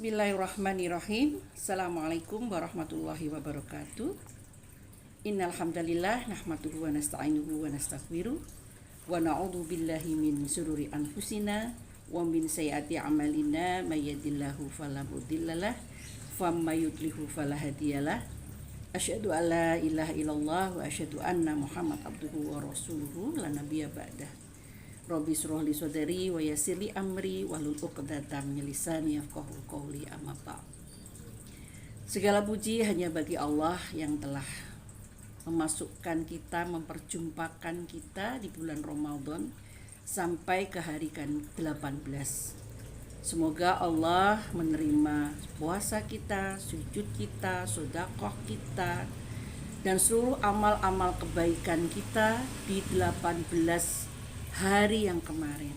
Bismillahirrahmanirrahim. Assalamualaikum warahmatullahi wabarakatuh. Innal hamdalillah nahmaduhu wa nasta'inuhu wa nastaghfiruh wa na'udzu billahi min syururi anfusina wa min sayyiati a'malina may yahdihillahu fala mudhillalah wa may yudlil fala hadiyalah. Asyhadu an la ilaha illallah wa asyhadu anna Muhammad abduhu wa rasuluhu la nabiyya ba'dah. Rabbi shrah li sadri wa yassir li amri wahlul 'uqdatam min lisani yafqahu qawli amma ba'd. Segala puji hanya bagi Allah yang telah memasukkan kita, memperjumpakan kita di bulan Ramadan sampai ke hari ke-18. Semoga Allah menerima puasa kita, sujud kita, sedekah kita, dan seluruh amal-amal kebaikan kita di 18 hari yang kemarin.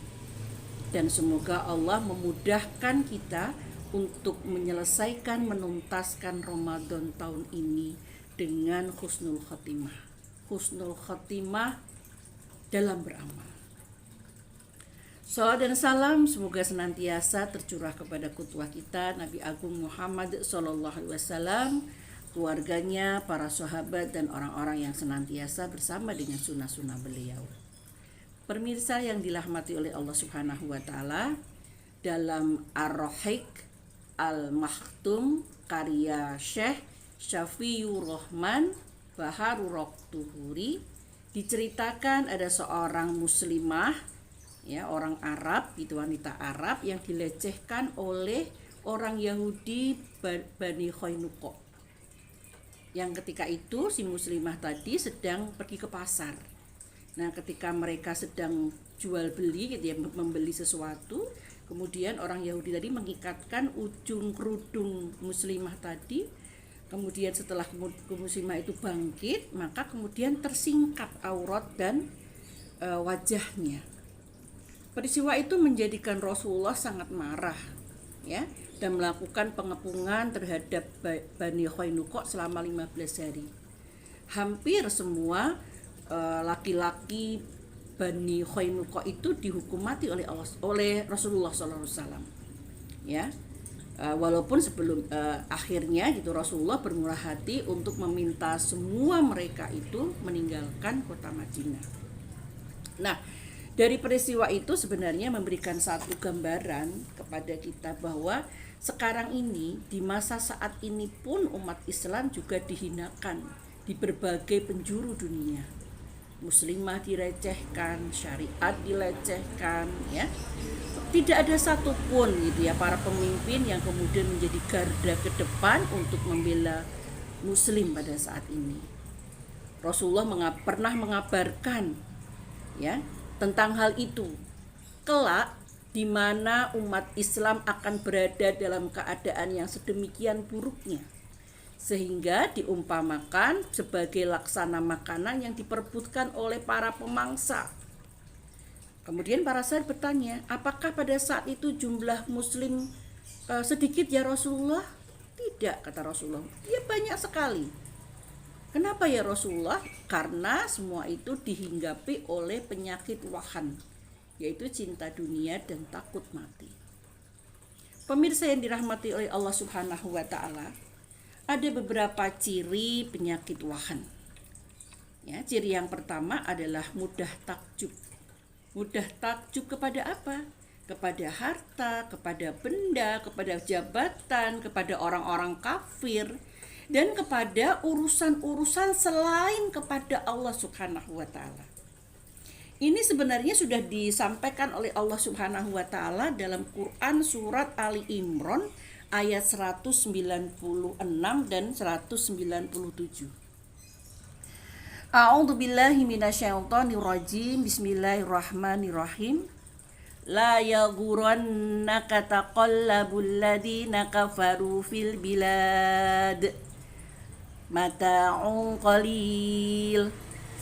Dan semoga Allah memudahkan kita untuk menyelesaikan, menuntaskan Ramadan tahun ini dengan husnul khotimah. Husnul khotimah dalam beramal. Salawat dan salam semoga senantiasa tercurah kepada qudwah kita Nabi Agung Muhammad SAW, keluarganya, para sahabat, dan orang-orang yang senantiasa bersama dengan sunnah-sunnah beliau. Pemirsa yang dirahmati oleh Allah Subhanahu wa taala, dalam Ar-Rahiq Al-Maktum karya Syekh Syafiur Rahman Baharur Tuhuri diceritakan ada seorang muslimah, ya, orang Arab, itu wanita Arab yang dilecehkan oleh orang Yahudi Bani Khainuqa. Yang ketika itu si muslimah tadi sedang pergi ke pasar. Nah, ketika mereka sedang jual beli gitu ya, membeli sesuatu, kemudian orang Yahudi tadi mengikatkan ujung kerudung muslimah tadi. Kemudian setelah muslimah itu bangkit, maka kemudian tersingkap aurat dan wajahnya. Peristiwa itu menjadikan Rasulullah sangat marah, ya, dan melakukan pengepungan terhadap Bani Khainuqa selama 15 hari. Hampir semua laki-laki Bani Khainuqa itu dihukum mati oleh Rasulullah SAW, ya. Walaupun sebelum akhirnya gitu Rasulullah bermurah hati untuk meminta semua mereka itu meninggalkan kota Madinah. Nah, dari peristiwa itu sebenarnya memberikan satu gambaran kepada kita bahwa sekarang ini, di masa saat ini pun umat Islam juga dihinakan di berbagai penjuru dunia. Muslimah direcehkan, syariat dilecehkan, ya. Tidak ada satupun gitu ya para pemimpin yang kemudian menjadi garda ke depan untuk membela muslim pada saat ini. Rasulullah pernah mengabarkan, ya, tentang hal itu. Kelak di mana umat Islam akan berada dalam keadaan yang sedemikian buruknya, sehingga diumpamakan sebagai laksana makanan yang diperebutkan oleh para pemangsa. Kemudian para sahabat bertanya, apakah pada saat itu jumlah muslim sedikit ya Rasulullah? Tidak, kata Rasulullah, ya banyak sekali. Kenapa ya Rasulullah? Karena semua itu dihinggapi oleh penyakit wahan, yaitu cinta dunia dan takut mati. Pemirsa yang dirahmati oleh Allah Subhanahu wa taala, ada beberapa ciri penyakit wahan. Ya, ciri yang pertama adalah mudah takjub. Mudah takjub kepada apa? Kepada harta, kepada benda, kepada jabatan, kepada orang-orang kafir, dan kepada urusan-urusan selain kepada Allah Subhanahu wa taala. Ini sebenarnya sudah disampaikan oleh Allah Subhanahu wa taala dalam Quran surat Ali Imran ayat 196 dan 197. A'udzu billahi minasyaitonir rajim. Bismillahirrahmanirrahim. La yaghurannaka taqallabul ladzina kafaru fil bilad. Mata'un qalil.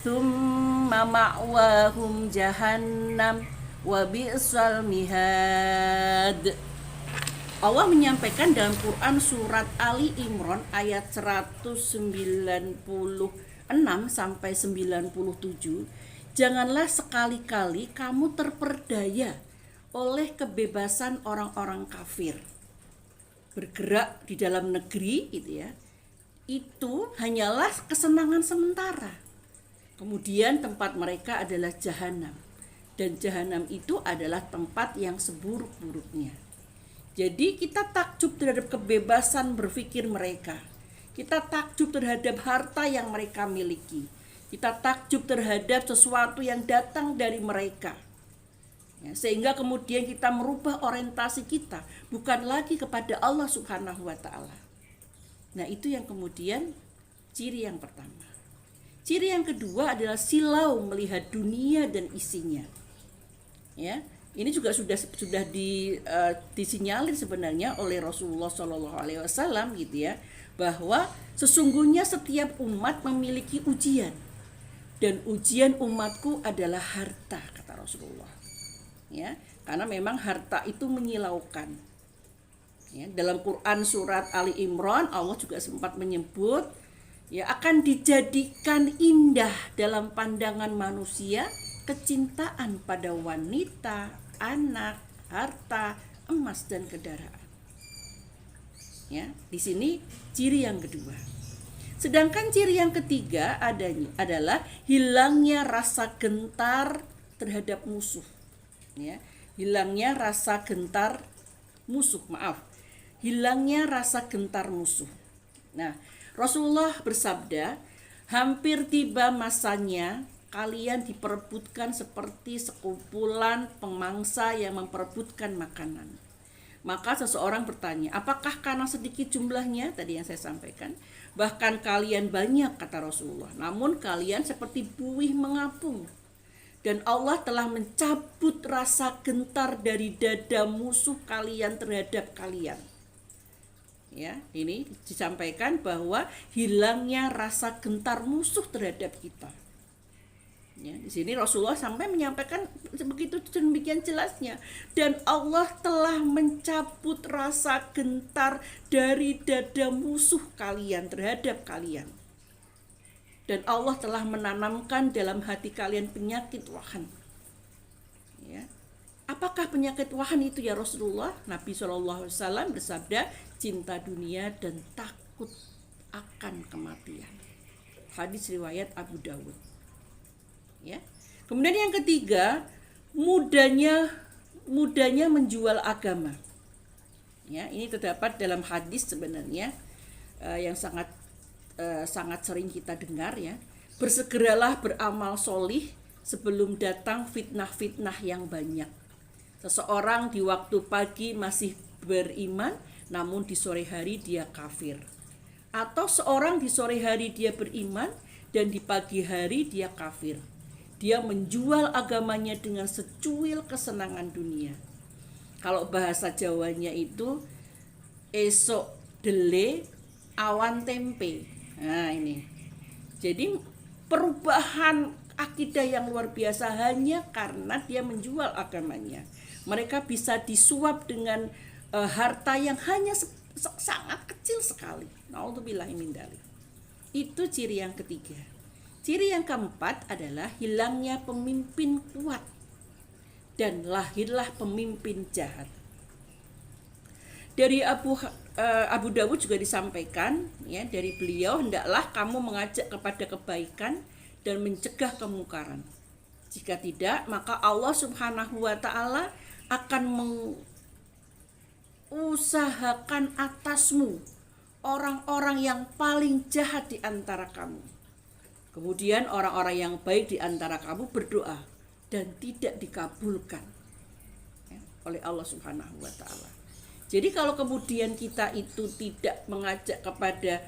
Tsumma ma'wahum jahannam wa bi'sal mihad. Allah menyampaikan dalam Quran surat Ali Imran ayat 196 sampai 97, janganlah sekali-kali kamu terperdaya oleh kebebasan orang-orang kafir. bergerak di dalam negeri gitu ya, itu hanyalah kesenangan sementara. Kemudian tempat mereka adalah jahanam, dan jahanam itu adalah tempat yang seburuk-buruknya. Jadi kita takjub terhadap kebebasan berpikir mereka. Kita takjub terhadap harta yang mereka miliki. Kita takjub terhadap sesuatu yang datang dari mereka. Ya, sehingga kemudian kita merubah orientasi kita bukan lagi kepada Allah Subhanahu wa taala. Nah, itu yang kemudian ciri yang pertama. Ciri yang kedua adalah silau melihat dunia dan isinya. Ya, ini juga sudah disinyalir sebenarnya oleh Rasulullah SAW gitu ya, bahwa sesungguhnya setiap umat memiliki ujian, dan ujian umatku adalah harta, kata Rasulullah. Ya, karena memang harta itu menyilaukan. Ya, dalam Quran surat Ali Imran Allah juga sempat menyebut, ya, akan dijadikan indah dalam pandangan manusia kecintaan pada wanita, anak, harta, emas dan kendaraan. Ya, di sini ciri yang kedua. Sedangkan ciri yang ketiga adalah hilangnya rasa gentar terhadap musuh. Ya, hilangnya rasa gentar musuh, hilangnya rasa gentar musuh. Nah, Rasulullah bersabda, hampir tiba masanya kalian diperebutkan seperti sekumpulan pemangsa yang memperebutkan makanan. Maka seseorang bertanya, apakah karena sedikit jumlahnya? Tadi yang saya sampaikan, bahkan kalian banyak, kata Rasulullah, namun kalian seperti buih mengapung. Dan Allah telah mencabut rasa gentar dari dada musuh kalian terhadap kalian. Ya, ini disampaikan bahwa hilangnya rasa gentar musuh terhadap kita. Ya, di sini Rasulullah sampai menyampaikan begitu demikian jelasnya, dan Allah telah mencabut rasa gentar dari dada musuh kalian terhadap kalian, dan Allah telah menanamkan dalam hati kalian penyakit wahan. Ya. Apakah penyakit wahan itu ya Rasulullah? Nabi SAW bersabda, cinta dunia dan takut akan kematian. Hadis riwayat Abu Dawud. Ya. Kemudian yang ketiga, mudanya menjual agama. Ya, ini terdapat dalam hadis sebenarnya yang sangat sering kita dengar ya. Bersegeralah beramal solih sebelum datang fitnah-fitnah yang banyak. Seseorang di waktu pagi masih beriman, namun di sore hari dia kafir. Atau seorang di sore hari dia beriman dan di pagi hari dia kafir. Dia menjual agamanya dengan secuil kesenangan dunia. Kalau bahasa Jawanya itu esok dele awan tempe. Nah, ini. Jadi perubahan akidah yang luar biasa hanya karena dia menjual agamanya. Mereka bisa disuap dengan harta yang hanya sangat kecil sekali. Nauzubillahi min dzalik. Itu ciri yang ketiga. Ciri yang keempat adalah hilangnya pemimpin kuat dan lahirlah pemimpin jahat. Dari Abu Dawud juga disampaikan ya, dari beliau, hendaklah kamu mengajak kepada kebaikan dan mencegah kemungkaran. Jika tidak, maka Allah Subhanahu wa taala akan mengusahakan atasmu orang-orang yang paling jahat di antara kamu. Kemudian orang-orang yang baik di antara kamu berdoa dan tidak dikabulkan ya, oleh Allah Subhanahu wa taala. Jadi kalau kemudian kita itu tidak mengajak kepada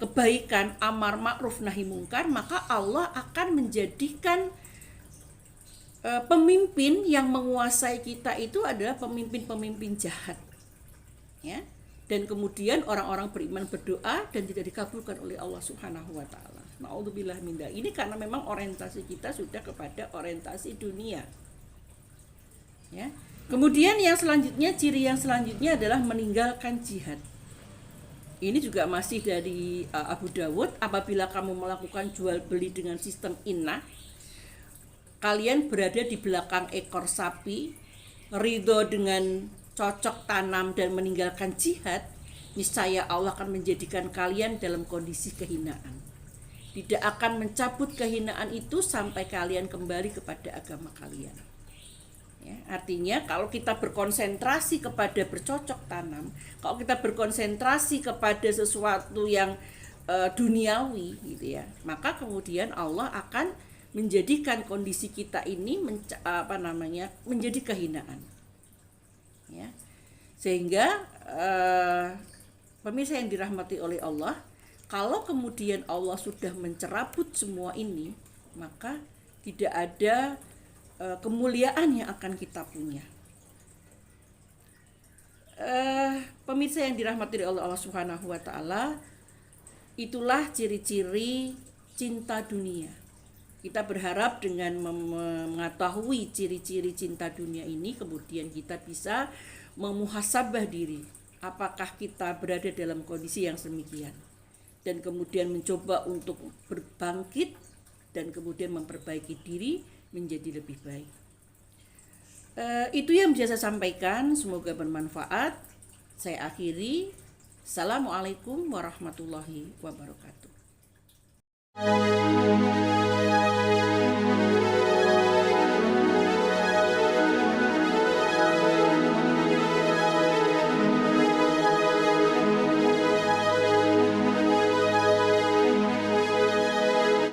kebaikan, amar ma'ruf nahi mungkar, maka Allah akan menjadikan pemimpin yang menguasai kita itu adalah pemimpin-pemimpin jahat. Ya. Dan kemudian orang-orang beriman berdoa dan tidak dikabulkan oleh Allah Subhanahu wa taala. Nauzubillah min dzalik. Ini karena memang orientasi kita sudah kepada orientasi dunia. Ya. Kemudian yang selanjutnya, ciri yang selanjutnya adalah meninggalkan jihad. Ini juga masih dari Abu Dawud, apabila kamu melakukan jual beli dengan sistem innah, kalian berada di belakang ekor sapi, ridho dengan cocok tanam dan meninggalkan jihad, niscaya Allah akan menjadikan kalian dalam kondisi kehinaan. Tidak akan mencabut kehinaan itu sampai kalian kembali kepada agama kalian. Ya, artinya kalau kita berkonsentrasi kepada bercocok tanam, kalau kita berkonsentrasi kepada sesuatu yang duniawi gitu ya, maka kemudian Allah akan menjadikan kondisi kita ini menjadi kehinaan. Ya. Sehingga pemirsa yang dirahmati oleh Allah, kalau kemudian Allah sudah mencerabut semua ini, maka tidak ada kemuliaan yang akan kita punya. Pemirsa yang dirahmati oleh Allah Subhanahu wa taala, itulah ciri-ciri cinta dunia. Kita berharap dengan mengetahui ciri-ciri cinta dunia ini, kemudian kita bisa memuhasabah diri. Apakah kita berada dalam kondisi yang demikian? Dan kemudian mencoba untuk berbangkit dan kemudian memperbaiki diri menjadi lebih baik. Itu yang bisa saya sampaikan, semoga bermanfaat. Saya akhiri. Assalamualaikum warahmatullahi wabarakatuh.